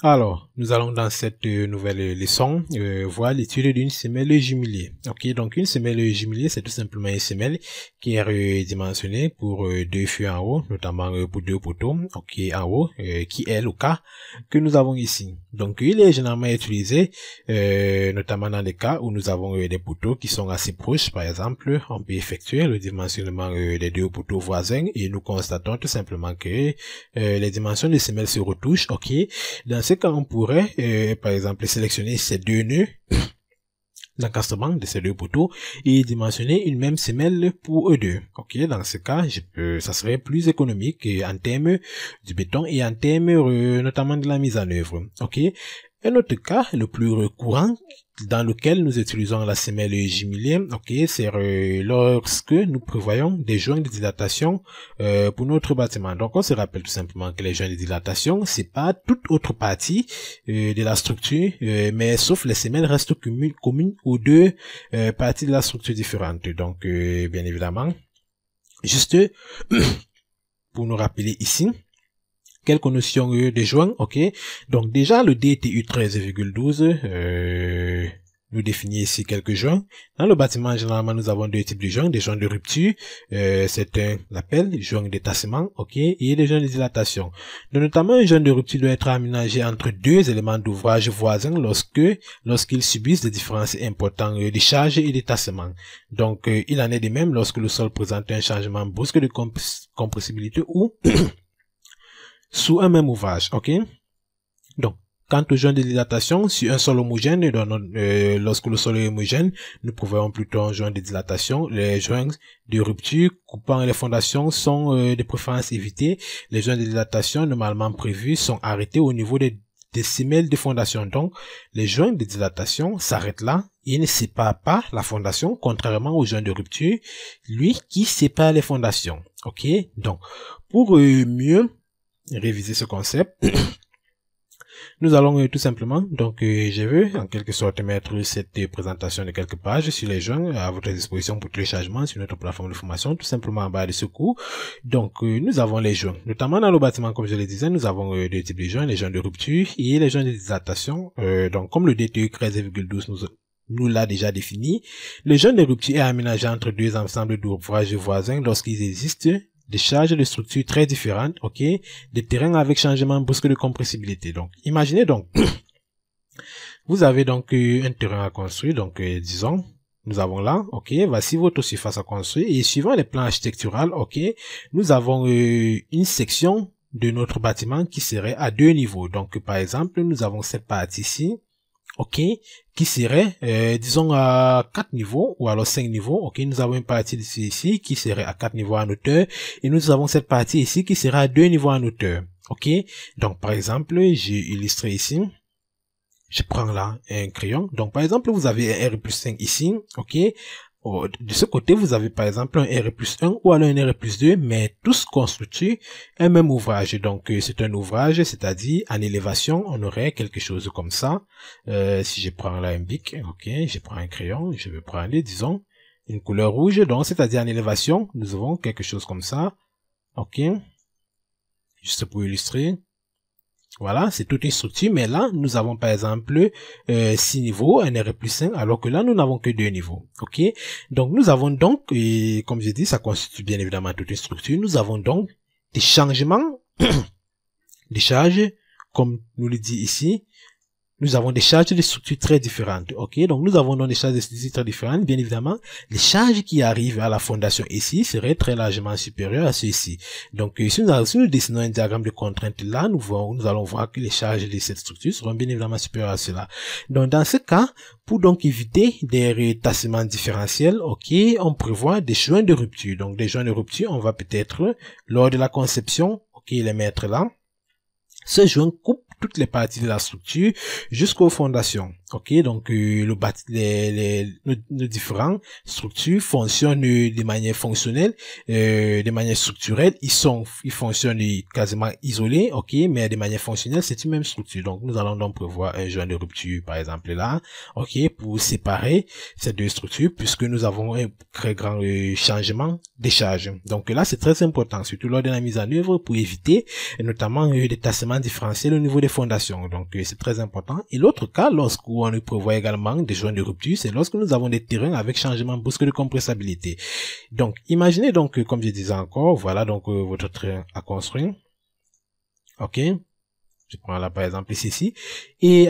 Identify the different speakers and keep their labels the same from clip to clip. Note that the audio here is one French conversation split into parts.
Speaker 1: Alors, nous allons dans cette nouvelle leçon voir l'étude d'une semelle jumelée. Ok, donc une semelle jumelée, c'est tout simplement une semelle qui est redimensionnée pour deux fûts en haut, notamment pour deux poteaux, ok, en haut, qui est le cas que nous avons ici. Donc, il est généralement utilisé, notamment dans les cas où nous avons des poteaux qui sont assez proches. Par exemple, on peut effectuer le dimensionnement des deux poteaux voisins et nous constatons tout simplement que les dimensions des semelles se retouchent. Ok. Dans ce cas, on pourrait, par exemple, sélectionner ces deux nœuds d'encastrement de ces deux poteaux et dimensionner une même semelle pour eux deux. Ok, dans ce cas, ça serait plus économique en termes du béton et en termes notamment de la mise en œuvre. Ok. Un autre cas, le plus courant, dans lequel nous utilisons la semelle jumelée, ok, c'est lorsque nous prévoyons des joints de dilatation pour notre bâtiment. Donc, on se rappelle tout simplement que les joints de dilatation, c'est pas toute autre partie de la structure, mais sauf les semelles restent communes aux deux parties de la structure différentes. Donc, bien évidemment, juste pour nous rappeler ici, quelques notions des joints, ok. Donc déjà le DTU 13,12 nous définit ici quelques joints. Dans le bâtiment, généralement, nous avons deux types de joints, des joints de rupture, c'est un appel, joint de tassement, ok, et des joints de dilatation. Donc, notamment, un joint de rupture doit être aménagé entre deux éléments d'ouvrage voisins lorsqu'ils subissent des différences importantes de charge et de tassement. Donc, il en est de même lorsque le sol présente un changement brusque de compressibilité ou sous un même ouvrage, ok. Donc, quant aux joints de dilatation, sur un sol homogène, lorsque le sol est homogène, nous prévoyons plutôt un joint de dilatation. Les joints de rupture coupant les fondations sont de préférence évités. Les joints de dilatation normalement prévus sont arrêtés au niveau des semelles de fondation. Donc, les joints de dilatation s'arrêtent là. Ils ne séparent pas la fondation, contrairement aux joints de rupture, lui qui sépare les fondations. Ok. Donc, pour mieux réviser ce concept, nous allons tout simplement, donc je veux en quelque sorte mettre cette présentation de quelques pages sur les joints à votre disposition pour téléchargement sur notre plateforme de formation, tout simplement en bas de ce cours. Donc nous avons les joints, notamment dans le bâtiment, comme je le disais, nous avons deux types de joints, les joints de rupture et les joints de dilatation. Donc comme le DTU 13,12 nous l'a déjà défini, le joint de rupture est aménagé entre deux ensembles d'ouvrages voisins lorsqu'ils existent des charges de structures très différentes, ok, des terrains avec changement brusque de compressibilité. Donc, imaginez donc, vous avez donc un terrain à construire, donc disons, nous avons là, ok, voici votre surface à construire, et suivant les plans architecturaux, ok, nous avons une section de notre bâtiment qui serait à deux niveaux. Donc, par exemple, nous avons cette partie ici, ok, qui serait, disons, à 4 niveaux, ou alors 5 niveaux, ok, nous avons une partie ici qui serait à 4 niveaux en hauteur, et nous avons cette partie ici qui sera à 2 niveaux en hauteur, ok. Donc, par exemple, j'ai illustré ici, je prends là un crayon, donc par exemple, vous avez un R+5 ici, ok. De ce côté, vous avez par exemple un R+1 ou alors un R+2, mais tous constituent un même ouvrage. Donc, c'est un ouvrage, c'est-à-dire en élévation, on aurait quelque chose comme ça. Si je prends là un bic, ok, je prends un crayon, je vais prendre, disons, une couleur rouge. Donc, c'est-à-dire en élévation, nous avons quelque chose comme ça. Ok, juste pour illustrer. Voilà, c'est toute une structure, mais là, nous avons par exemple 6 niveaux, un R+1, alors que là, nous n'avons que 2 niveaux. Ok, donc nous avons donc, et comme je dis, ça constitue bien évidemment toute une structure, nous avons donc des changements, des charges, comme nous le dit ici, nous avons des charges de structure très différentes, ok, donc nous avons donc des charges de structure très différentes, bien évidemment, les charges qui arrivent à la fondation ici seraient très largement supérieures à ceux-ci. Donc, si nous dessinons un diagramme de contrainte là, nous allons voir que les charges de cette structure seront bien évidemment supérieures à cela. Donc, dans ce cas, pour donc éviter des retassements différentiels, ok, on prévoit des joints de rupture. Donc, des joints de rupture, on va peut-être, lors de la conception, ok, les mettre là. Ce joint coupe toutes les parties de la structure jusqu'aux fondations. Ok, donc nos différentes structures fonctionnent de manière fonctionnelle, de manière structurelle. Ils fonctionnent quasiment isolés, ok, mais de manière fonctionnelle, c'est une même structure. Donc nous allons donc prévoir un joint de rupture, par exemple là, ok, pour séparer ces deux structures, puisque nous avons un très grand changement des charges. Donc là, c'est très important, surtout lors de la mise en œuvre, pour éviter notamment des tassements différentiels au niveau des fondations. Donc c'est très important. Et l'autre cas, lorsqu'on prévoit également des joints de rupture, c'est lorsque nous avons des terrains avec changement brusque de compressibilité. Donc imaginez donc, comme je disais encore, voilà donc votre terrain à construire. Ok, je prends là par exemple ici, et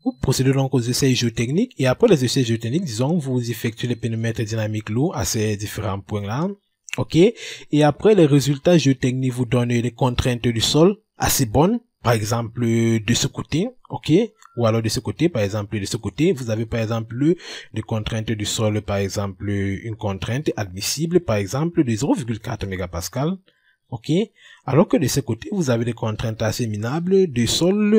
Speaker 1: vous procédez donc aux essais géotechniques, et après les essais géotechniques, disons, vous effectuez les périmètres dynamiques lourds à ces différents points-là. Ok, et après les résultats géotechniques vous donnent les contraintes du sol assez bonnes, par exemple de ce côté, ok, ou alors de ce côté, par exemple de ce côté, vous avez par exemple des contraintes du sol, par exemple une contrainte admissible, par exemple de 0,4 mégapascal, ok, alors que de ce côté, vous avez des contraintes assez minables de sol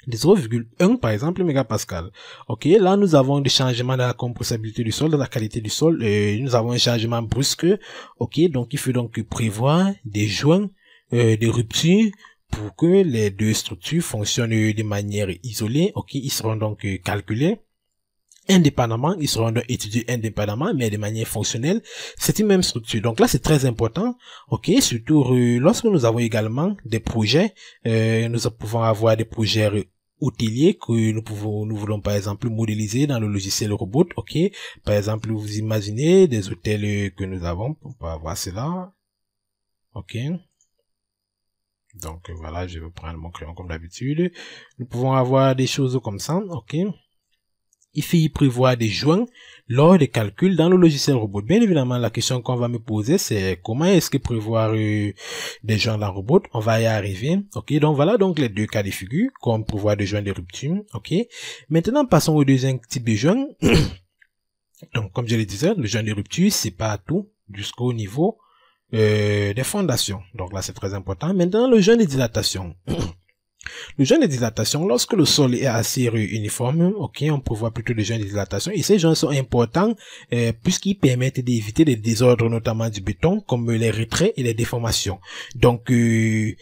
Speaker 1: de 0,1 par exemple mégapascal. Ok, là nous avons des changements dans la compressibilité du sol, dans la qualité du sol, nous avons un changement brusque. Ok, donc il faut donc prévoir des joints de rupture pour que les deux structures fonctionnent de manière isolée. Ok, ils seront donc calculés indépendamment, ils seront donc étudiés indépendamment, mais de manière fonctionnelle. C'est une même structure. Donc là, c'est très important. Ok, surtout lorsque nous avons également des projets, nous pouvons avoir des projets hôteliers que nous voulons par exemple modéliser dans le logiciel robot. Ok, par exemple, vous imaginez des hôtels que nous avons. On peut avoir cela. Ok. Donc voilà, je vais prendre mon crayon comme d'habitude. Nous pouvons avoir des choses comme ça. Ok. Il faut y prévoir des joints lors des calculs dans le logiciel robot. Bien évidemment, la question qu'on va me poser, c'est comment est-ce que prévoir des joints dans le robot? On va y arriver. Ok, donc voilà donc les deux cas de figure, comme prévoir des joints de rupture. Ok, maintenant passons au deuxième type de joint. Donc comme je le disais, le joint de rupture, c'est pas tout jusqu'au niveau des fondations. Donc là, c'est très important. Maintenant, le joint de dilatation. Le joint de dilatation, lorsque le sol est assez uniforme, ok, on prévoit plutôt des joints de dilatation, et ces joints sont importants puisqu'ils permettent d'éviter les désordres, notamment du béton, comme les retraits et les déformations. Donc, il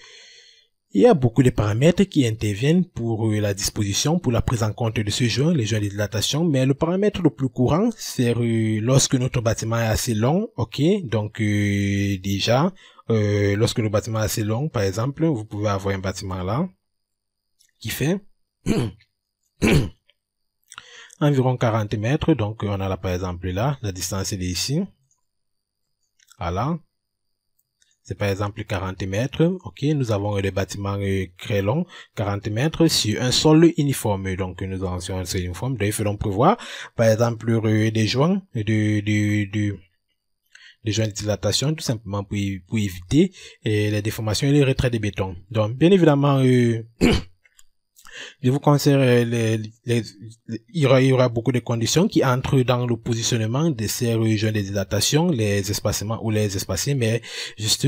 Speaker 1: y a beaucoup de paramètres qui interviennent pour la disposition, pour la prise en compte de ce joint, les joints de dilatation, mais le paramètre le plus courant, c'est lorsque notre bâtiment est assez long, ok, donc déjà, lorsque le bâtiment est assez long, par exemple, vous pouvez avoir un bâtiment là, qui fait environ 40 mètres. Donc, on a là, par exemple, là, la distance est ici. Voilà. C'est par exemple 40 mètres. Ok, nous avons des bâtiments très longs, 40 mètres, sur un sol uniforme. Donc, nous avons sur un sol uniforme. Donc, il faut donc prévoir, par exemple, des joints des joints de dilatation, tout simplement pour éviter les déformations et les retraits de béton. Donc, bien évidemment, je vous conseille il y aura beaucoup de conditions qui entrent dans le positionnement de ces joints de dilatation, les espacements ou les espacés, mais juste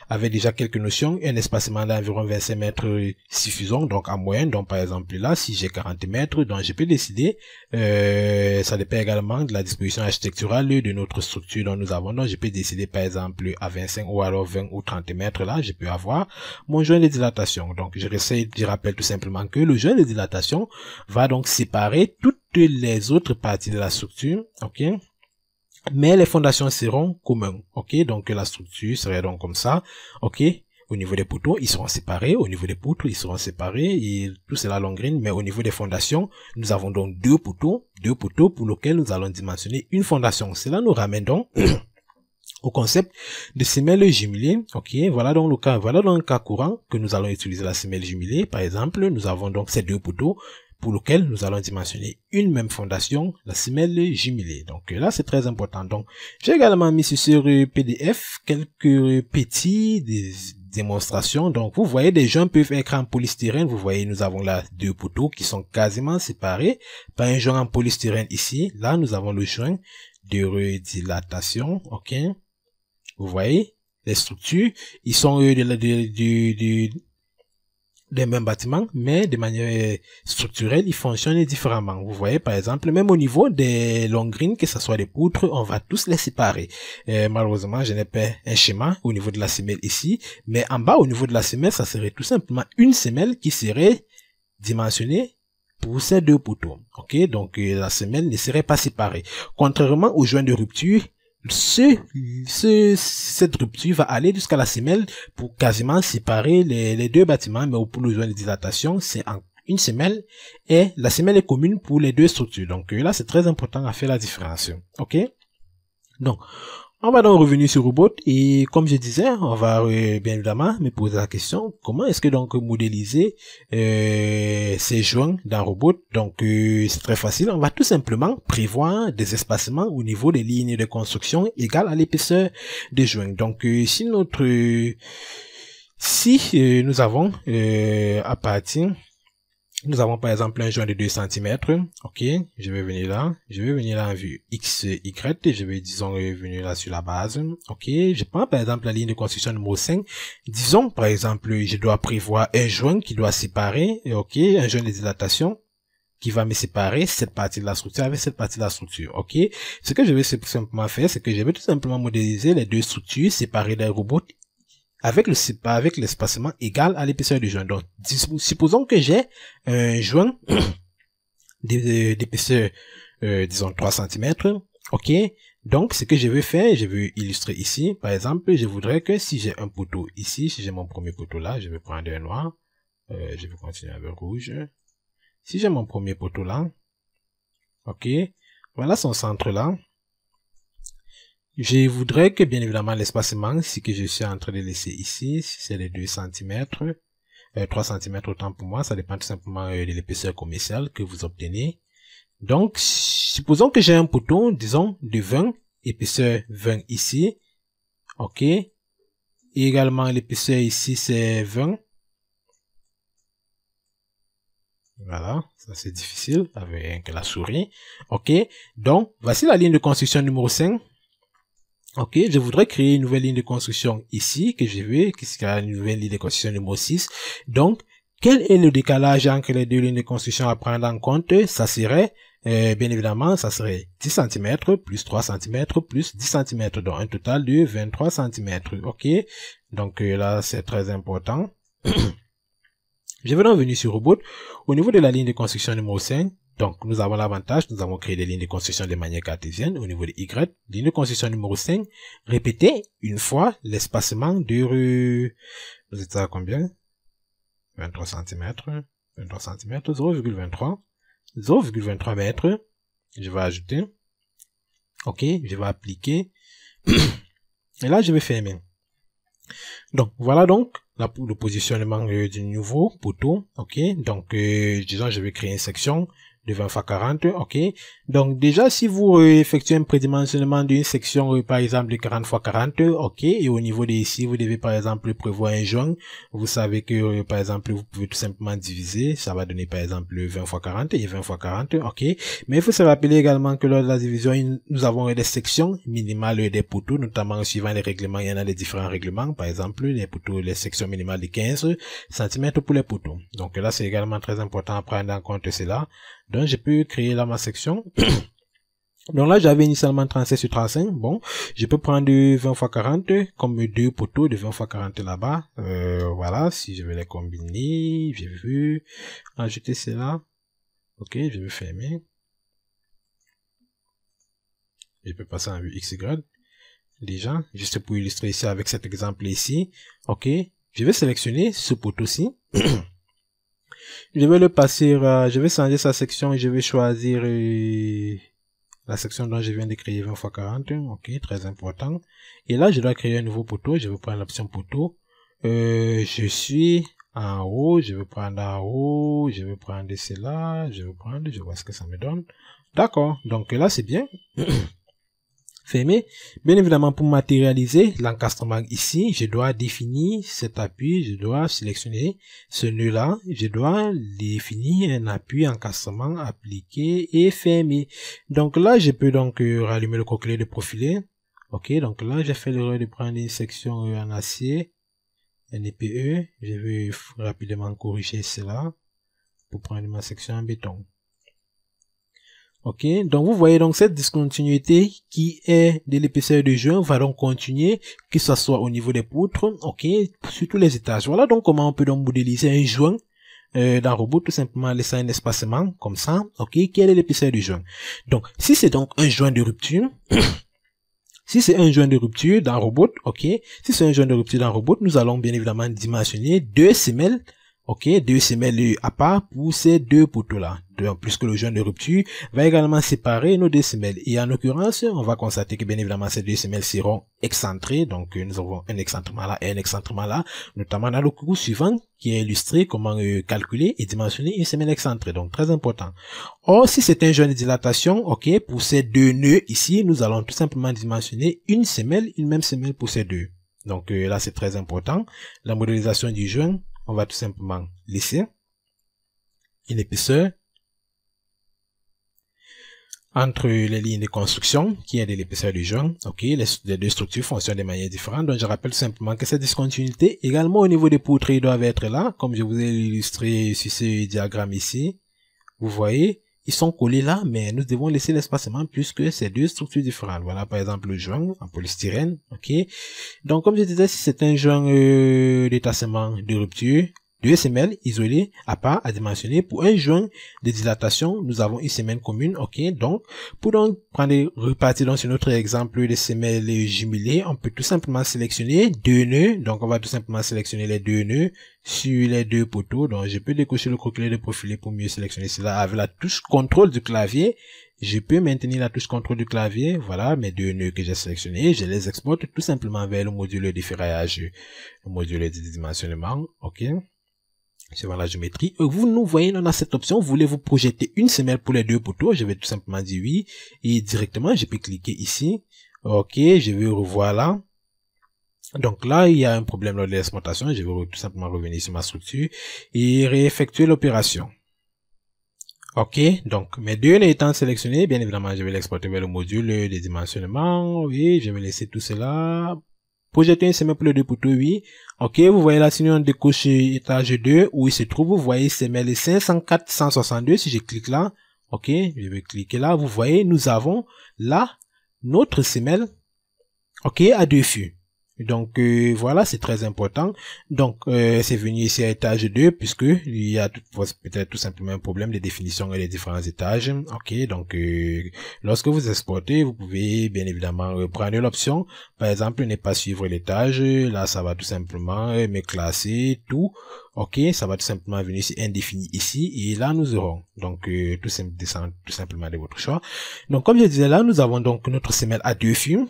Speaker 1: avec déjà quelques notions, un espacement d'environ 25 mètres suffisant, donc en moyenne. Donc par exemple là, si j'ai 40 mètres, donc je peux décider, ça dépend également de la disposition architecturale de notre structure dont nous avons. Donc je peux décider par exemple à 25 ou alors 20 ou 30 mètres là, je peux avoir mon joint de dilatation. Donc je rappelle tout simplement que le joint de dilatation va donc séparer toutes les autres parties de la structure, ok, mais les fondations seront communes, ok, donc la structure serait donc comme ça, ok, au niveau des poteaux, ils seront séparés, au niveau des poutres, ils seront séparés, et tout cela longrine, mais au niveau des fondations, nous avons donc deux poteaux pour lesquels nous allons dimensionner une fondation. Cela nous ramène donc au concept de semelle jumelée. Ok, voilà donc le cas courant que nous allons utiliser la semelle jumelée. Par exemple, nous avons donc ces deux poteaux pour lesquels nous allons dimensionner une même fondation, la semelle jumelée. Donc là, c'est très important. Donc, j'ai également mis sur PDF quelques petits démonstrations. Donc, vous voyez, des joints peuvent être en polystyrène. Vous voyez, nous avons là deux poteaux qui sont quasiment séparés par un joint en polystyrène ici. Là, nous avons le joint de redilatation. Ok. Vous voyez, les structures, ils sont des mêmes bâtiments, mais de manière structurelle, ils fonctionnent différemment. Vous voyez, par exemple, même au niveau des longues grines, que ce soit des poutres, on va tous les séparer. Malheureusement, je n'ai pas un schéma au niveau de la semelle ici, mais en bas, au niveau de la semelle, ça serait tout simplement une semelle qui serait dimensionnée pour ces deux poteaux. Ok, donc la semelle ne serait pas séparée. Contrairement au joint de rupture, cette rupture va aller jusqu'à la semelle pour quasiment séparer les deux bâtiments, mais pour le joint de dilatation, c'est en une semelle et la semelle est commune pour les deux structures. Donc là, c'est très important à faire la différence. Ok, donc on va donc revenir sur Robot et comme je disais, on va bien évidemment me poser la question, comment est-ce que donc modéliser ces joints dans Robot? Donc c'est très facile, on va tout simplement prévoir des espacements au niveau des lignes de construction égales à l'épaisseur des joints. Donc si nous avons à partir, nous avons par exemple un joint de 2 cm. Ok, je vais venir là en vue X, Y, je vais disons venir là sur la base. Ok, je prends par exemple la ligne de construction numéro 5. Disons par exemple, je dois prévoir un joint qui doit séparer, ok, un joint de dilatation qui va me séparer cette partie de la structure avec cette partie de la structure. Ok, ce que je vais simplement faire, c'est que je vais tout simplement modéliser les deux structures séparées d'un robot avec l'espacement égal à l'épaisseur du joint. Donc, supposons que j'ai un joint d'épaisseur, disons 3 cm. Ok. Donc, ce que je vais faire, je vais illustrer ici. Par exemple, je voudrais que si j'ai un poteau ici, si j'ai mon premier poteau là, je vais prendre un noir. Je vais continuer avec rouge. Si j'ai mon premier poteau là, ok. Voilà son centre là. Je voudrais que, bien évidemment, l'espacement, si que je suis en train de laisser ici, si c'est les 2 cm, 3 cm autant pour moi, ça dépend tout simplement de l'épaisseur commerciale que vous obtenez. Donc, supposons que j'ai un poteau, disons, de 20, épaisseur 20 ici, ok, et également l'épaisseur ici c'est 20. Voilà, ça c'est difficile avec la souris, ok, donc, voici la ligne de construction numéro 5. Ok, je voudrais créer une nouvelle ligne de construction ici, qui sera une nouvelle ligne de construction numéro 6. Donc, quel est le décalage entre les deux lignes de construction à prendre en compte? Ça serait, bien évidemment, ça serait 10 cm plus 3 cm plus 10 cm, donc un total de 23 cm. Ok, donc là, c'est très important. Je vais donc venir sur Robot. Au niveau de la ligne de construction numéro 5, donc, nous avons l'avantage, nous avons créé des lignes de construction de manière cartésienne au niveau de Y. Ligne de construction numéro 5, répétez une fois l'espacement de... Vous êtes à combien? 23 cm, 23 cm, 0,23, 0,23 mètres. Je vais ajouter. Ok, je vais appliquer. Et là, je vais fermer. Donc, voilà donc le positionnement du nouveau poteau. Ok, donc, disons, je vais créer une section de 20 x 40, ok. Donc déjà, si vous effectuez un prédimensionnement d'une section, par exemple, de 40 x 40, ok, et au niveau de ici, vous devez par exemple prévoir un joint, vous savez que, par exemple, vous pouvez tout simplement diviser, ça va donner par exemple 20 x 40 et 20 x 40, ok. Mais il faut se rappeler également que lors de la division, nous avons des sections minimales des poteaux, notamment suivant les règlements, il y en a des différents règlements, par exemple, les poteaux, les sections minimales de 15 cm pour les poteaux. Donc là, c'est également très important à prendre en compte cela. Donc, je peux créer là ma section. Donc là, j'avais initialement 37 sur 35. Bon, je peux prendre 20 x 40 comme deux poteaux de 20 x 40 là-bas. Voilà, si je vais les combiner, je veux ajouter cela. Ok, je vais fermer. Je peux passer en vue XY. Déjà, juste pour illustrer ici avec cet exemple ici. Ok, je vais sélectionner ce poteau-ci. Je vais le passer, je vais changer sa section et je vais choisir la section dont je viens de créer 20 x 40. Ok, très important. Et là, je dois créer un nouveau poteau. Je vais prendre l'option poteau. Je suis en haut. Je vais prendre en haut. Je vais prendre cela. Je vois ce que ça me donne. D'accord. Donc là, c'est bien. Fermé. Bien évidemment, pour matérialiser l'encastrement ici, je dois définir cet appui, je dois sélectionner ce nœud-là, je dois définir un appui encastrement appliqué et fermé. Donc là, je peux donc rallumer le coquelet de profilé. Ok, donc là, j'ai fait l'erreur de prendre une section en acier. NPE, je vais rapidement corriger cela pour prendre ma section en béton. Ok, donc vous voyez donc cette discontinuité qui est de l'épaisseur de joint va donc continuer, que ce soit au niveau des poutres, ok, sur tous les étages. Voilà donc comment on peut donc modéliser un joint dans Robot, tout simplement laisser un espacement comme ça, ok, quelle est l'épaisseur du joint. Donc si c'est donc un joint de rupture, si c'est un joint de rupture dans Robot, ok, si c'est un joint de rupture dans Robot, nous allons bien évidemment dimensionner deux semelles. Ok, deux semelles à part pour ces deux poteaux-là. Puisque le joint de rupture va également séparer nos deux semelles. Et en l'occurrence, on va constater que bien évidemment ces deux semelles seront excentrées. Donc nous avons un excentrement là et un excentrement là, notamment dans le cours suivant qui est illustré comment calculer et dimensionner une semelle excentrée. Donc très important. Or, si c'est un joint de dilatation, ok, pour ces deux nœuds ici, nous allons tout simplement dimensionner une même semelle pour ces deux. Donc là c'est très important. La modélisation du joint, on va tout simplement laisser une épaisseur entre les lignes de construction qui est de l'épaisseur du joint. Ok, les deux structures fonctionnent de manière différente. Donc je rappelle simplement que cette discontinuité également au niveau des poutres doivent être là, comme je vous ai illustré sur ce diagramme ici. Vous voyez, ils sont collés là, mais nous devons laisser l'espacement puisque c'est deux structures différentes. Voilà par exemple le joint en polystyrène. Ok, donc comme je disais, si c'est un joint d'étassement de rupture, deux semelles isolées à part à dimensionner. Pour un joint de dilatation, nous avons une semelle commune. Ok, donc pour donc repartir donc sur notre exemple de semelles jumelées, on peut tout simplement sélectionner deux nœuds. Donc on va tout simplement sélectionner les deux nœuds sur les deux poteaux. Donc je peux décocher le croquis de profilé pour mieux sélectionner cela avec la touche contrôle du clavier. Je peux maintenir la touche contrôle du clavier. Voilà mes deux nœuds que j'ai sélectionnés. Je les exporte tout simplement vers le module de ferraillage, le module de dimensionnement. Ok, suivant la géométrie. Vous nous voyez dans cette option, voulez-vous projeter une semelle pour les deux poteaux? Je vais tout simplement dire oui. Et directement, je peux cliquer ici. Ok, je vais revoir là. Donc là, il y a un problème lors de l'exportation. Je vais tout simplement revenir sur ma structure et réeffectuer l'opération. Ok, donc mes deux nœuds étant sélectionnés, bien évidemment, je vais l'exporter vers le module de dimensionnement. Oui, je vais laisser tout cela. Projeter une semelle pour les deux poteaux, oui. Ok, vous voyez là, si on décoche étage 2, où il se trouve, vous voyez semelle 504, 162, si je clique là, ok, je vais cliquer là, vous voyez, nous avons là, notre semelle, ok, à deux fûts. Donc voilà, c'est très important. Donc c'est venu ici à étage 2 puisque il y a peut-être tout simplement un problème de définition des différents étages. Ok, donc lorsque vous exportez, vous pouvez bien évidemment prendre l'option, par exemple ne pas suivre l'étage. Là, ça va tout simplement me classer tout. Ok, ça va tout simplement venir ici indéfini ici et là nous aurons donc tout simplement de votre choix. Donc comme je disais là, nous avons donc notre semelle à deux fûts.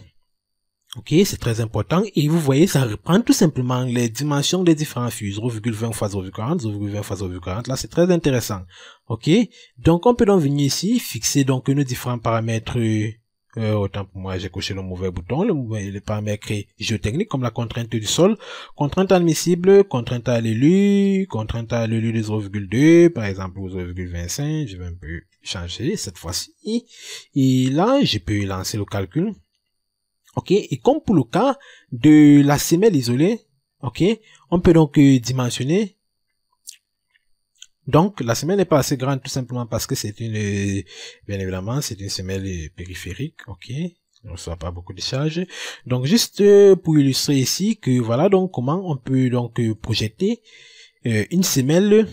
Speaker 1: Ok, c'est très important. Et vous voyez, ça reprend tout simplement les dimensions des différents fûts. 0,20 fois 0,40, 0,20 fois 0,40. Là, c'est très intéressant. Ok, donc on peut donc venir ici, fixer donc nos différents paramètres. Autant pour moi, j'ai coché le mauvais bouton. Le paramètre géotechnique comme la contrainte du sol, contrainte admissible, contrainte à l'élu, contrainte à l'élu de 0,2, par exemple 0,25. Je vais un peu changer cette fois-ci. Et là, je peux lancer le calcul. Ok, et comme pour le cas de la semelle isolée, ok, on peut donc dimensionner. Donc, la semelle n'est pas assez grande tout simplement parce que c'est une, bien évidemment, c'est une semelle périphérique, ok, on ne reçoit pas beaucoup de charges. Donc, juste pour illustrer ici que voilà donc comment on peut donc projeter une semelle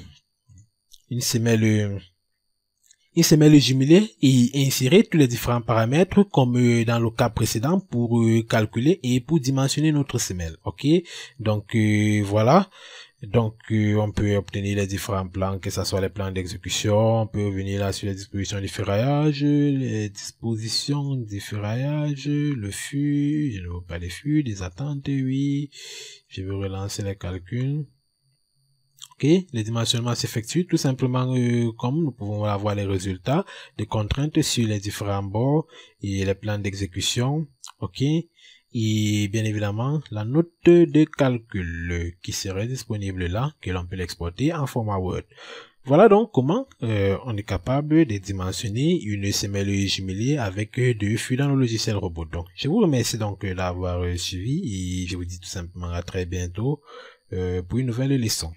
Speaker 1: jumelée et insérer tous les différents paramètres comme dans le cas précédent pour calculer et pour dimensionner notre semelle. Ok, donc voilà. Donc on peut obtenir les différents plans, que ce soit les plans d'exécution. On peut venir là sur les dispositions du ferraillage, le fût, je ne veux pas les fûts, des attentes, oui. Je vais relancer les calculs. Ok, les dimensionnements s'effectuent tout simplement comme nous pouvons avoir les résultats des contraintes sur les différents bords et les plans d'exécution. Ok, et bien évidemment la note de calcul qui serait disponible là, que l'on peut l'exporter en format Word. Voilà donc comment on est capable de dimensionner une semelle jumelée avec deux fûts dans le logiciel Robot. Donc je vous remercie donc d'avoir suivi et je vous dis tout simplement à très bientôt pour une nouvelle leçon.